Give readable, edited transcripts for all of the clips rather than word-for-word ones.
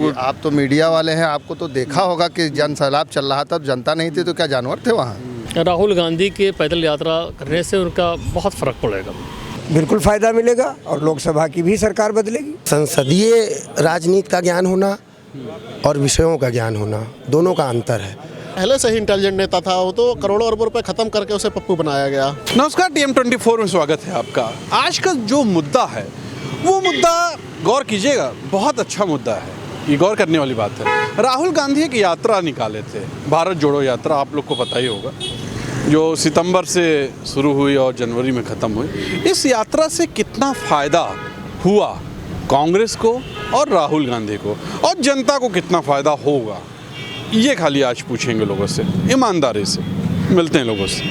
लोग। आप तो मीडिया वाले हैं, आपको तो देखा होगा कि जन सैलाब चल रहा था, जनता नहीं थी तो क्या जानवर थे वहाँ? राहुल गांधी के पैदल यात्रा करने से उनका बहुत फ़र्क पड़ेगा। बिल्कुल फ़ायदा मिलेगा और लोकसभा की भी सरकार बदलेगी। संसदीय राजनीति का ज्ञान होना और विषयों का ज्ञान होना, दोनों का अंतर है। पहले से ही इंटेलिजेंट नेता था वो, तो करोड़ों अरबों रुपए खत्म करके उसे पप्पू बनाया गया। नमस्कार, TM24 में स्वागत है आपका। आज का जो मुद्दा है वो मुद्दा गौर कीजिएगा, बहुत अच्छा मुद्दा है, ये गौर करने वाली बात है। राहुल गांधी एक यात्रा निकाले थे, भारत जोड़ो यात्रा, आप लोग को पता ही होगा, जो सितंबर से शुरू हुई और जनवरी में ख़त्म हुई। इस यात्रा से कितना फ़ायदा हुआ कांग्रेस को और राहुल गांधी को, और जनता को कितना फ़ायदा होगा, ये खाली आज पूछेंगे लोगों से, ईमानदारी से मिलते हैं लोगों से।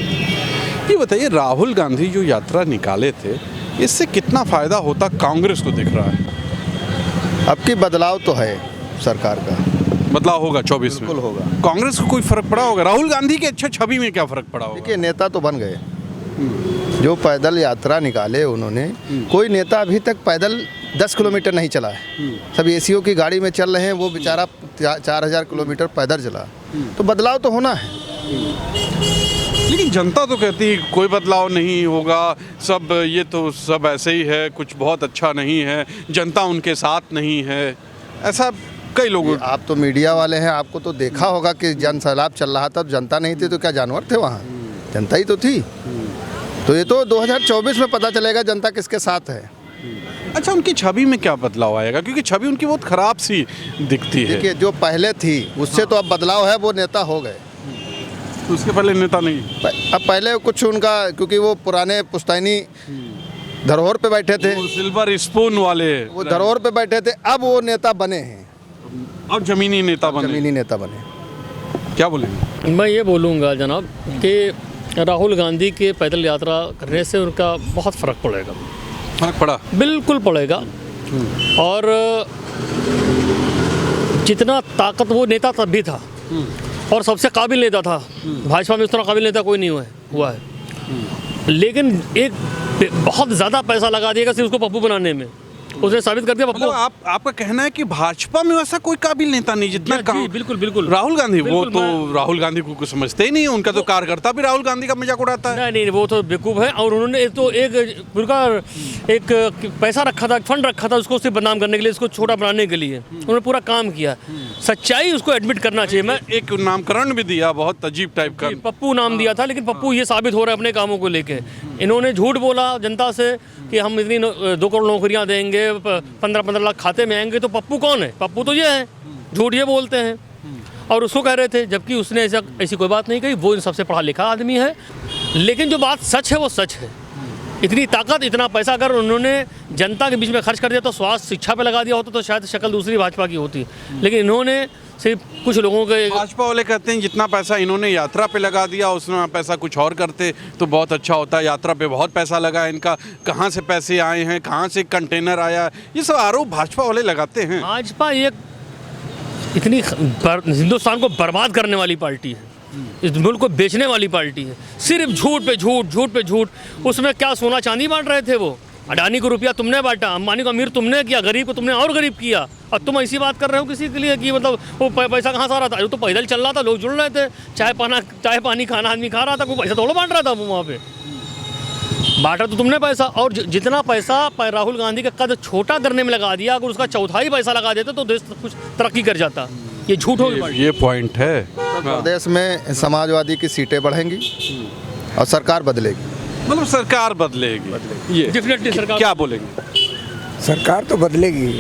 ये बताइए, राहुल गांधी जो यात्रा निकाले थे, इससे कितना फ़ायदा होता कांग्रेस को दिख रहा है? अब की बदलाव तो है सरकार का, बदलाव होगा 24 में, बिल्कुल होगा। कांग्रेस को कोई फर्क पड़ा होगा? राहुल गांधी के अच्छे छवि में क्या फर्क पड़ा होगा? देखिए, नेता तो बन गए, जो पैदल यात्रा निकाले उन्होंने, कोई नेता अभी तक पैदल 10 किलोमीटर नहीं चला है। सब एसीओ की गाड़ी में चल रहे हैं, वो बेचारा 4000 किलोमीटर पैदल चला। तो बदलाव तो होना है। लेकिन जनता तो कहती है कोई बदलाव नहीं होगा, सब ये तो सब ऐसे ही है, कुछ बहुत अच्छा नहीं है, जनता उनके साथ नहीं है, ऐसा कई लोग। आप तो मीडिया वाले हैं, आपको तो देखा होगा कि जन सैलाब चल रहा था, जनता नहीं थी तो क्या जानवर थे वहाँ? जनता ही तो थी। तो ये तो 2024 में पता चलेगा जनता किसके साथ है। अच्छा, उनकी छवि में क्या बदलाव आएगा? क्योंकि छवि उनकी बहुत खराब सी दिखती है। देखिए, जो पहले थी उससे तो अब बदलाव है, वो नेता हो गए। तो उसके पहले नेता नहीं? अब पहले कुछ उनका, क्योंकि वो पुराने पुश्तैनी धरोहर पे बैठे थे, वो सिल्वर स्पून वाले, वो धरोहर पे बैठे थे, अब वो नेता बने हैं और जमीनी नेता बने। जमीनी नेता बने। क्या बोलेंगे? मैं ये बोलूँगा जनाब कि राहुल गांधी के पैदल यात्रा करने से उनका बहुत फ़र्क पड़ेगा। फर्क पड़ा? बिल्कुल पड़ेगा। और जितना ताकत वो नेता तब भी था और सबसे काबिल नेता था, भाजपा में उतना काबिल नेता कोई नहीं हुआ है। लेकिन एक बहुत ज़्यादा पैसा लगा दिएगा सिर्फ उसको पप्पू बनाने में, उसने साबित कर दिया पप्पू। मतलब आपका कहना है कि भाजपा में वैसा कोई काबिल नेता नहीं जितना जी, बिल्कुल बिल्कुल। राहुल गांधी, वो बिल्कुल, तो राहुल गांधी को कुछ समझते ही नहीं है, उनका तो कार्यकर्ता भी राहुल गांधी का मजाक उड़ाता है। नहीं, वो तो बेवकूफ़ है। और उन्होंने तो एक पैसा रखा था, फंड रखा था उसको सिर्फ बदनाम करने के लिए, उसको छोटा बनाने के लिए उन्होंने पूरा काम किया। सच्चाई उसको एडमिट करना चाहिए। मैं एक नामकरण भी दिया, बहुत अजीब टाइप का, पप्पू नाम दिया था, लेकिन पप्पू ये साबित हो रहा है अपने कामों को लेके। इन्होंने झूठ बोला जनता से कि हम इतनी 2 करोड़ नौकरियां देंगे, 15-15 लाख खाते में आएंगे। तो पप्पू कौन है? पप्पू तो ये है, झूठ ये बोलते हैं। और उसको कह रहे थे, जबकि उसने ऐसी कोई बात नहीं कही। वो इन सबसे पढ़ा लिखा आदमी है, लेकिन जो बात सच है वो सच है। इतनी ताकत, इतना पैसा अगर उन्होंने जनता के बीच में खर्च कर दिया तो स्वास्थ्य शिक्षा पे लगा दिया होता तो शायद शक्ल दूसरी भाजपा की होती। लेकिन इन्होंने सिर्फ कुछ लोगों के, भाजपा वाले कहते हैं जितना पैसा इन्होंने यात्रा पे लगा दिया, उसमें पैसा कुछ और करते तो बहुत अच्छा होता। यात्रा पे बहुत पैसा लगा इनका, कहाँ से पैसे आए हैं, कहाँ से कंटेनर आया, ये सब आरोप भाजपा वाले लगाते हैं। भाजपा एक इतनी हिंदुस्तान को बर्बाद करने वाली पार्टी है, इस मुल्क को बेचने वाली पार्टी है। सिर्फ झूठ पे झूठ, झूठ पे झूठ। उसमें क्या सोना चांदी बांट रहे थे वो? अडानी को रुपया तुमने बांटा, अंबानी को अमीर तुमने किया, गरीब को तुमने और गरीब किया। और तुम ऐसी बात कर रहे हो किसी के लिए कि मतलब वो पैसा कहाँ से आ रहा था? तो पैदल चल रहा था, लोग जुड़ रहे थे, चाय पानी खाना आदमी खा रहा था, कोई पैसा थोड़ा बांट रहा था वो वहाँ पे। बांटा तो तुमने पैसा। और जितना पैसा राहुल गांधी का कद छोटा करने में लगा दिया, अगर उसका चौथाई पैसा लगा देते तो देश कुछ तरक्की कर जाता। ये झूठ हो गया। ये पॉइंट है। प्रदेश में समाजवादी की सीटें बढ़ेंगी और सरकार बदलेगी। मतलब सरकार बदलेगी, ये डेफिनेटली सरकार। क्या बोलेंगे? सरकार तो बदलेगी,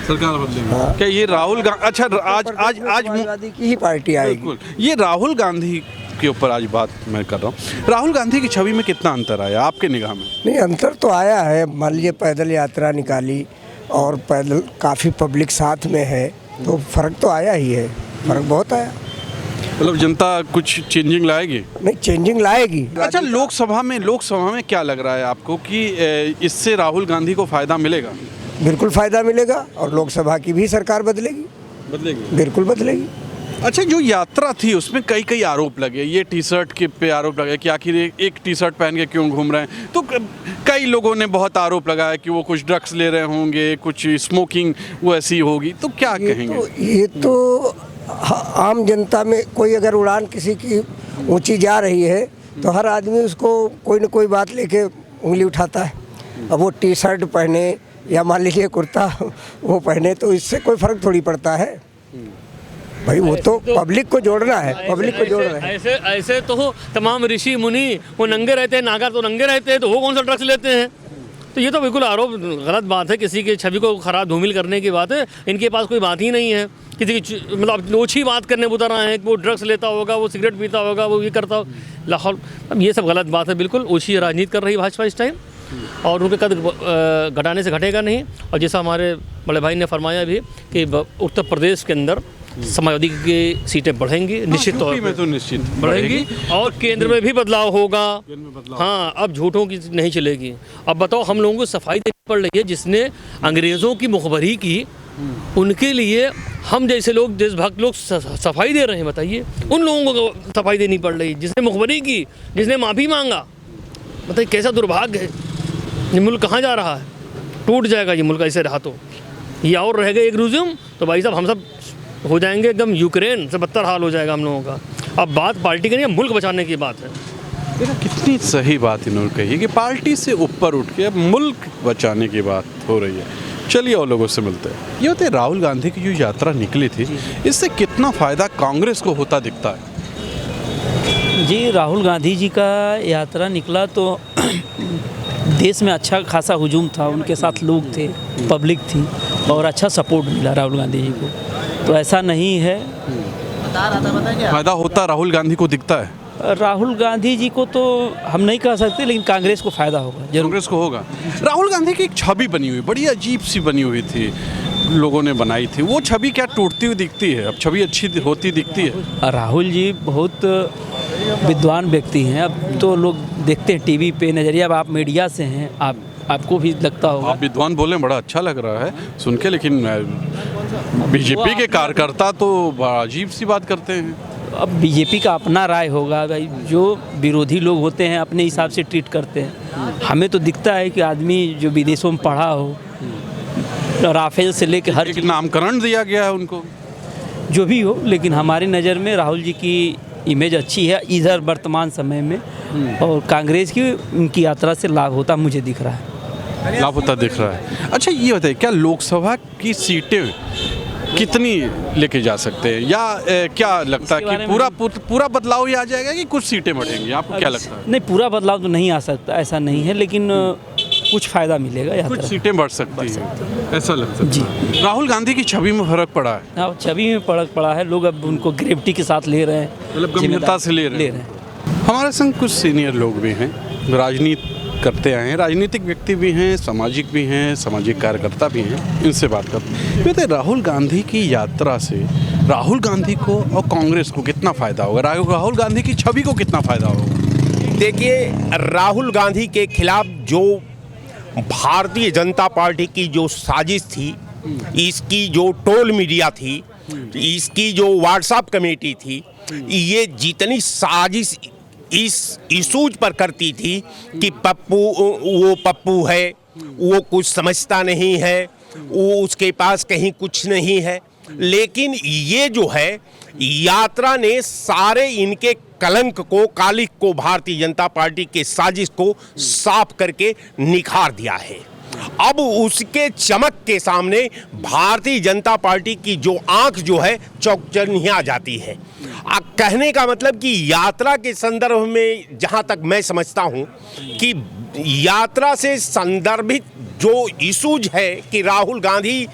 सरकार बदलेगी। क्या ये राहुल गांधी, अच्छा आज समाजवादी की ही पार्टी आएगी। बिल्कुल, ये राहुल गांधी के ऊपर आज बात मैं कर रहा हूँ। राहुल गांधी की छवि में कितना अंतर आया आपके निगाह में? नहीं, अंतर तो आया है। मान लीजिए पैदल यात्रा निकाली और पैदल काफ़ी पब्लिक साथ में है, तो फर्क तो आया ही है, फर्क बहुत आया। मतलब जनता कुछ चेंजिंग लाएगी? नहीं, चेंजिंग लाएगी। अच्छा, लोकसभा में क्या लग रहा है आपको कि इससे राहुल गांधी को फायदा मिलेगा? बिल्कुल फ़ायदा मिलेगा और लोकसभा की भी सरकार बदलेगी। बदलेगी? बिल्कुल बदलेगी। अच्छा, जो यात्रा थी उसमें कई कई आरोप लगे, ये टी शर्ट के पे आरोप लगे कि आखिर एक टी शर्ट पहन के क्यों घूम रहे हैं। तो कई लोगों ने बहुत आरोप लगाया कि वो कुछ ड्रग्स ले रहे होंगे, कुछ स्मोकिंग वो ऐसी होगी। तो क्या कहेंगे? ये तो आम जनता में कोई अगर उड़ान किसी की ऊंची जा रही है तो हर आदमी उसको कोई न कोई बात लेके उंगली उठाता है। अब वो टी शर्ट पहने या मान लीजिए कुर्ता वो पहने तो इससे कोई फर्क थोड़ी पड़ता है भाई। वो तो पब्लिक को जोड़ना है, पब्लिक को जोड़ना है। ऐसे ऐसे तो तमाम ऋषि मुनि वो नंगे रहते हैं, नागर तो नंगे रहते हैं, तो वो कौन सा ड्रग्स लेते हैं? तो ये तो बिल्कुल आरोप गलत बात है, किसी की छवि को खराब धूमिल करने की बात है। इनके पास कोई बात ही नहीं है, किसी की मतलब ओछी बात करने उतर रहे हैं कि वो ड्रग्स लेता होगा, वो सिगरेट पीता होगा, वो ये करता हो लाहौल। अब ये सब गलत बात है, बिल्कुल ओछी राजनीति कर रही भाजपा इस टाइम, और उनके कद घटाने से घटेगा नहीं। और जैसा हमारे बड़े भाई ने फरमाया भी कि उत्तर प्रदेश के अंदर समाजवादी की सीटें बढ़ेंगी, निश्चित तौर में तो निश्चित बढ़ेंगी, और केंद्र में भी बदलाव होगा। हाँ, अब झूठों की नहीं चलेगी। अब बताओ, हम लोगों को सफाई देनी पड़ रही है, जिसने अंग्रेज़ों की मुखबरी की, उनके लिए हम जैसे लोग देशभक्त लोग सफाई दे रहे हैं। बताइए, उन लोगों को सफाई देनी पड़ रही है जिसने मुखबरी की, जिसने माफ़ी मांगा। बताइए कैसा दुर्भाग्य है। ये मुल्क कहाँ जा रहा है? टूट जाएगा ये मुल्क ऐसे रहा तो। ये और रह गए एक रिज्यूम तो भाई साहब हम सब हो जाएंगे एकदम यूक्रेन से बदतर हाल हो जाएगा हम लोगों का। अब बात पार्टी की नहीं, मुल्क बचाने की बात है। देखो कितनी सही बात इन्होंने कही है कि पार्टी से ऊपर उठ के अब मुल्क बचाने की बात हो रही है। चलिए और लोगों से मिलते हैं। ये होते राहुल गांधी की जो यात्रा निकली थी, इससे कितना फ़ायदा कांग्रेस को होता दिखता है? जी, राहुल गांधी जी का यात्रा निकला तो देश में अच्छा खासा हुजूम था, उनके साथ लोग थे, पब्लिक थी, और अच्छा सपोर्ट मिला राहुल गांधी जी को। तो ऐसा नहीं है, फ़ायदा होता राहुल गांधी को दिखता है। राहुल गांधी जी को तो हम नहीं कह सकते, लेकिन कांग्रेस को फ़ायदा होगा जरूर। कांग्रेस को होगा। राहुल गांधी की एक छवि बनी हुई, बड़ी अजीब सी बनी हुई थी, लोगों ने बनाई थी। वो छवि क्या टूटती हुई दिखती है? अब छवि अच्छी होती दिखती है। राहुल जी बहुत विद्वान व्यक्ति हैं। अब तो लोग देखते हैं टीवी पे, नज़रिया। अब आप मीडिया से हैं, आपको भी लगता होगा। आप विद्वान बोले, बड़ा अच्छा लग रहा है सुन के, लेकिन बीजेपी के कार्यकर्ता तो बड़ा अजीब सी बात करते हैं। अब बीजेपी का अपना राय होगा भाई, जो विरोधी लोग होते हैं अपने हिसाब से ट्रीट करते हैं। हमें तो दिखता है कि आदमी जो विदेशों में पढ़ा हो, राफेल से लेकर हर एक नामकरण दिया गया है उनको, जो भी हो, लेकिन हमारी नज़र में राहुल जी की इमेज अच्छी है इधर वर्तमान समय में, और कांग्रेस की उनकी यात्रा से लाभ होता मुझे दिख रहा है। लाभ होता दिख रहा है। अच्छा, ये बताइए, क्या लोकसभा की सीटें कितनी लेके जा सकते हैं, या क्या लगता है कि पूरा बदलाव ही आ जाएगा कि कुछ सीटें बढ़ेंगी? आपको क्या लगता है? नहीं, पूरा बदलाव तो नहीं आ सकता, ऐसा नहीं है, लेकिन कुछ फ़ायदा मिलेगा, कुछ सीटें बढ़ सकती हैं, ऐसा लगता है जी। राहुल गांधी की छवि में फर्क पड़ा है। हाँ, छवि में फर्क पड़ा है। लोग अब उनको ग्रेविटी के साथ ले रहे हैं, मतलब गंभीरता से ले रहे हैं। हमारे संग कुछ सीनियर लोग भी हैं, राजनीति करते आए हैं, राजनीतिक व्यक्ति भी हैं, सामाजिक भी हैं, सामाजिक कार्यकर्ता भी हैं। इनसे बात करते हैं। राहुल गांधी की यात्रा से राहुल गांधी को और कांग्रेस को कितना फ़ायदा होगा? राहुल गांधी की छवि को कितना फ़ायदा होगा? देखिए, राहुल गांधी के खिलाफ जो भारतीय जनता पार्टी की जो साजिश थी, इसकी जो टोल मीडिया थी, इसकी जो व्हाट्सएप कमेटी थी, ये जितनी साजिश इस इशूज पर करती थी कि वो पप्पू है, वो कुछ समझता नहीं है, वो उसके पास कहीं कुछ नहीं है, लेकिन ये जो है यात्रा ने सारे इनके कलंक को, कालिक को, भारतीय जनता पार्टी के साजिश को साफ करके निखार दिया है। अब उसके चमक के सामने भारतीय जनता पार्टी की जो आंख जो है चौकन्निया जाती है। कहने का मतलब कि यात्रा के संदर्भ में जहां तक मैं समझता हूं कि यात्रा से संदर्भित जो इशूज है कि राहुल गांधी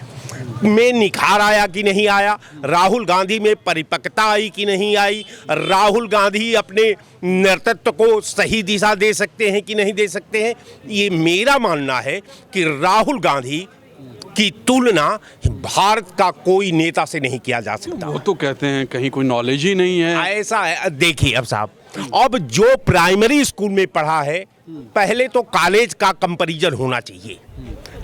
में निखार आया कि नहीं आया, राहुल गांधी में परिपक्वता आई कि नहीं आई, राहुल गांधी अपने नेतृत्व को सही दिशा दे सकते हैं कि नहीं दे सकते हैं, ये मेरा मानना है कि राहुल गांधी की तुलना भारत का कोई नेता से नहीं किया जा सकता। वो तो कहते हैं कहीं कोई नॉलेज ही नहीं है। ऐसा है, देखिए अब साहब, अब जो प्राइमरी स्कूल में पढ़ा है, पहले तो कॉलेज का कंपैरिजन होना चाहिए।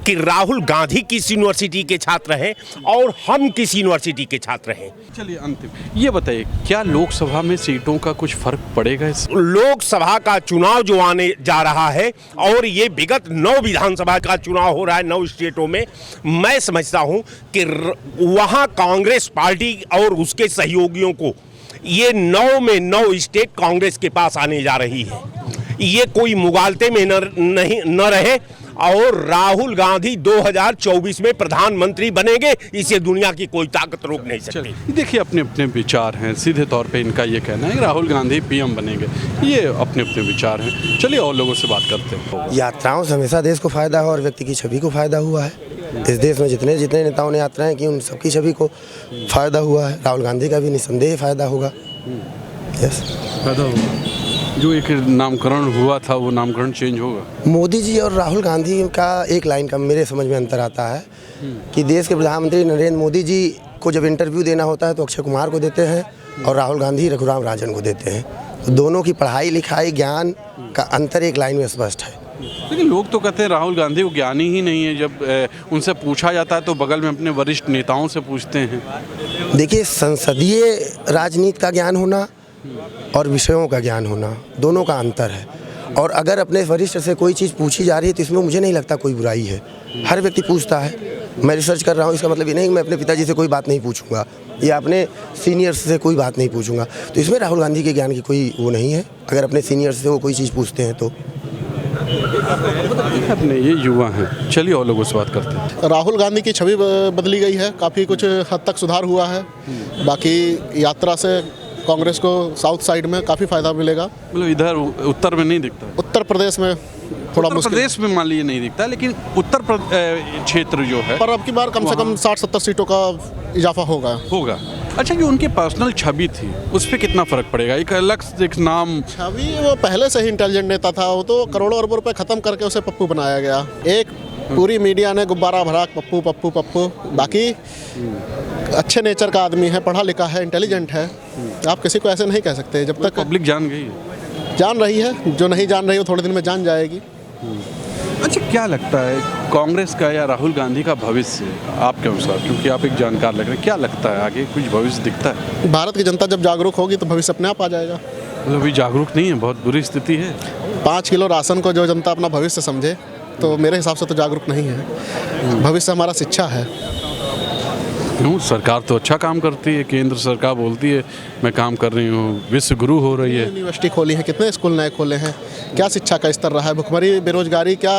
कि राहुल गांधी किस यूनिवर्सिटी के छात्र हैं और हम किस यूनिवर्सिटी के छात्र हैं। चलिए अंतिम ये बताइए, क्या लोकसभा में सीटों का कुछ फर्क पड़ेगा इससे? लोकसभा का चुनाव जो आने जा रहा है और ये विगत 9 विधानसभा का चुनाव हो रहा है 9 स्टेटों में, मैं समझता हूं कि वहां कांग्रेस पार्टी और उसके सहयोगियों को ये 9 में 9 स्टेट कांग्रेस के पास आने जा रही है। ये कोई मुगालते में न रहे और राहुल गांधी 2024 में प्रधानमंत्री बनेंगे, इसे दुनिया की कोई ताकत रोक नहीं सकती। देखिए अपने अपने विचार हैं, सीधे तौर पे इनका ये कहना है कि राहुल गांधी पीएम बनेंगे, ये अपने अपने विचार हैं। चलिए और लोगों से बात करते हैं। यात्राओं से हमेशा देश को फायदा है और व्यक्ति की छवि को फायदा हुआ है। इस देश में जितने जितने नेताओं ने यात्राएं की उन सबकी छवि को फायदा हुआ है। राहुल गांधी का भी निस्संदेह फायदा होगा। यस, फायदा होगा। जो एक नामकरण हुआ था वो नामकरण चेंज होगा। मोदी जी और राहुल गांधी का एक लाइन का मेरे समझ में अंतर आता है कि देश के प्रधानमंत्री नरेंद्र मोदी जी को जब इंटरव्यू देना होता है तो अक्षय कुमार को देते हैं और राहुल गांधी रघुराम राजन को देते हैं। तो दोनों की पढ़ाई लिखाई ज्ञान का अंतर एक लाइन में स्पष्ट है। लेकिन लोग तो कहते हैं राहुल गांधी को ज्ञानी ही नहीं है। जब उनसे पूछा जाता है तो बगल में अपने वरिष्ठ नेताओं से पूछते हैं। देखिए, संसदीय राजनीति का ज्ञान होना और विषयों का ज्ञान होना दोनों का अंतर है। और अगर अपने वरिष्ठ से कोई चीज़ पूछी जा रही है तो इसमें मुझे नहीं लगता कोई बुराई है। हर व्यक्ति पूछता है। मैं रिसर्च कर रहा हूँ, इसका मतलब ये नहीं कि मैं अपने पिताजी से कोई बात नहीं पूछूंगा या अपने सीनियर्स से कोई बात नहीं पूछूंगा। तो इसमें राहुल गांधी के ज्ञान की कोई वो नहीं है। अगर अपने सीनियर्स से वो कोई चीज़ पूछते हैं तो अपने ये युवा हैं। चलिए और लोगों से बात करते हैं। राहुल गांधी की छवि बदली गई है, काफ़ी कुछ हद तक सुधार हुआ है। बाकी यात्रा से कांग्रेस को साउथ साइड में काफ़ी फायदा मिलेगा। मतलब इधर उत्तर में नहीं दिखता है। उत्तर प्रदेश में थोड़ा उत्तर मुश्किल, प्रदेश में मान लीजिए नहीं दिखता, लेकिन उत्तर क्षेत्र जो है पर अब की बार कम से कम 60-70 सीटों का इजाफा होगा। अच्छा, जो उनकी पर्सनल छवि थी उस पर कितना फर्क पड़ेगा? एक अलग एक नाम छवि, वो पहले से ही इंटेलिजेंट नेता था। वो तो करोड़ों अरबों रुपए खत्म करके उसे पप्पू बनाया गया। एक पूरी मीडिया ने गुब्बारा भरा पप्पू पप्पू पप्पू। बाकी अच्छे नेचर का आदमी है, पढ़ा लिखा है, इंटेलिजेंट है। आप किसी को ऐसे नहीं कह सकते। जब तक पब्लिक जान गई है, जान रही है, जो नहीं जान रही वो थोड़े दिन में जान जाएगी। अच्छा, क्या लगता है कांग्रेस का या राहुल गांधी का भविष्य आपके अनुसार, क्योंकि आप एक जानकार लग रहे हैं, क्या लगता है आगे कुछ भविष्य दिखता है? भारत की जनता जब जागरूक होगी तो भविष्य अपने आप आ जाएगा। मतलब अभी जागरूक नहीं है, बहुत बुरी स्थिति है। 5 किलो राशन को जो जनता अपना भविष्य समझे तो मेरे हिसाब से तो जागरूक नहीं है। भविष्य हमारा शिक्षा है। क्यों? सरकार तो अच्छा काम करती है। केंद्र सरकार बोलती है मैं काम कर रही हूँ, विश्व गुरु हो रही है। यूनिवर्सिटी खोली है, कितने स्कूल नए खोले हैं, क्या शिक्षा का स्तर रहा है, भुखमरी बेरोजगारी क्या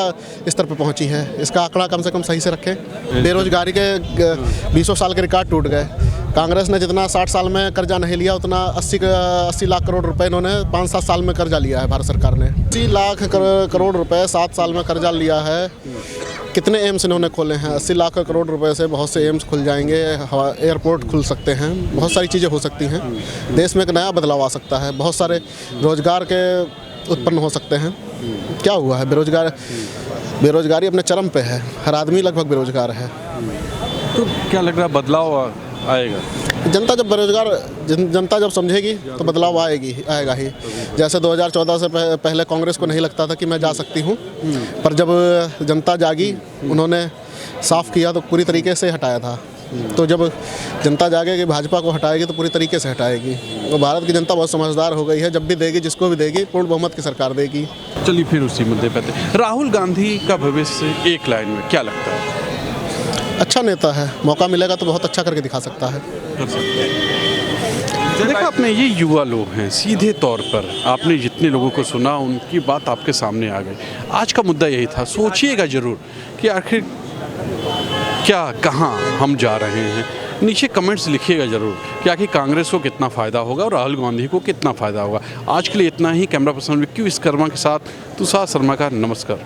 स्तर पर पहुंची है, इसका आंकड़ा कम से कम सही से रखें। बेरोजगारी के 20 साल के रिकॉर्ड टूट गए। कांग्रेस ने जितना 60 साल में कर्जा नहीं लिया उतना 80 लाख करोड़ रुपए इन्होंने 5-7 साल में कर्जा लिया है। भारत सरकार ने 80 लाख करोड़ रुपए 7 साल में कर्जा लिया है। कितने एम्स इन्होंने खोले हैं? 80 लाख करोड़ रुपए से बहुत से एम्स खुल जाएंगे, एयरपोर्ट खुल सकते हैं, बहुत सारी चीज़ें हो सकती हैं। देश में एक नया बदलाव आ सकता है, बहुत सारे रोजगार के उत्पन्न हो सकते हैं। क्या हुआ है? बेरोजगारी अपने चरम पे है। हर आदमी लगभग बेरोजगार है। तो क्या लग रहा है बदलाव आएगा? जनता जब समझेगी तो बदलाव आएगा ही। जैसे 2014 से पहले कांग्रेस को नहीं लगता था कि मैं जा सकती हूँ, पर जब जनता जागी उन्होंने साफ किया तो पूरी तरीके से हटाया था। तो जब जनता जागेगी भाजपा को हटाएगी तो पूरी तरीके से हटाएगी। तो भारत की जनता बहुत समझदार हो गई है। जब भी देगी, जिसको भी देगी, पूर्ण बहुमत की सरकार देगी। चलिए फिर उसी मुद्दे पे राहुल गांधी का भविष्य एक लाइन में क्या लगता है? अच्छा नेता है, मौका मिलेगा तो बहुत अच्छा करके दिखा सकता है। देखा आपने, ये युवा लोग हैं। सीधे तौर पर आपने जितने लोगों को सुना उनकी बात आपके सामने आ गई। आज का मुद्दा यही था। सोचिएगा ज़रूर कि आखिर क्या, कहाँ हम जा रहे हैं। नीचे कमेंट्स लिखिएगा ज़रूर कि आखिर कांग्रेस को कितना फ़ायदा होगा और राहुल गांधी को कितना फ़ायदा होगा। आज के लिए इतना ही। कैमरा पर्सन विक्की विश्वकर्मा के साथ तुषार शर्मा का नमस्कार।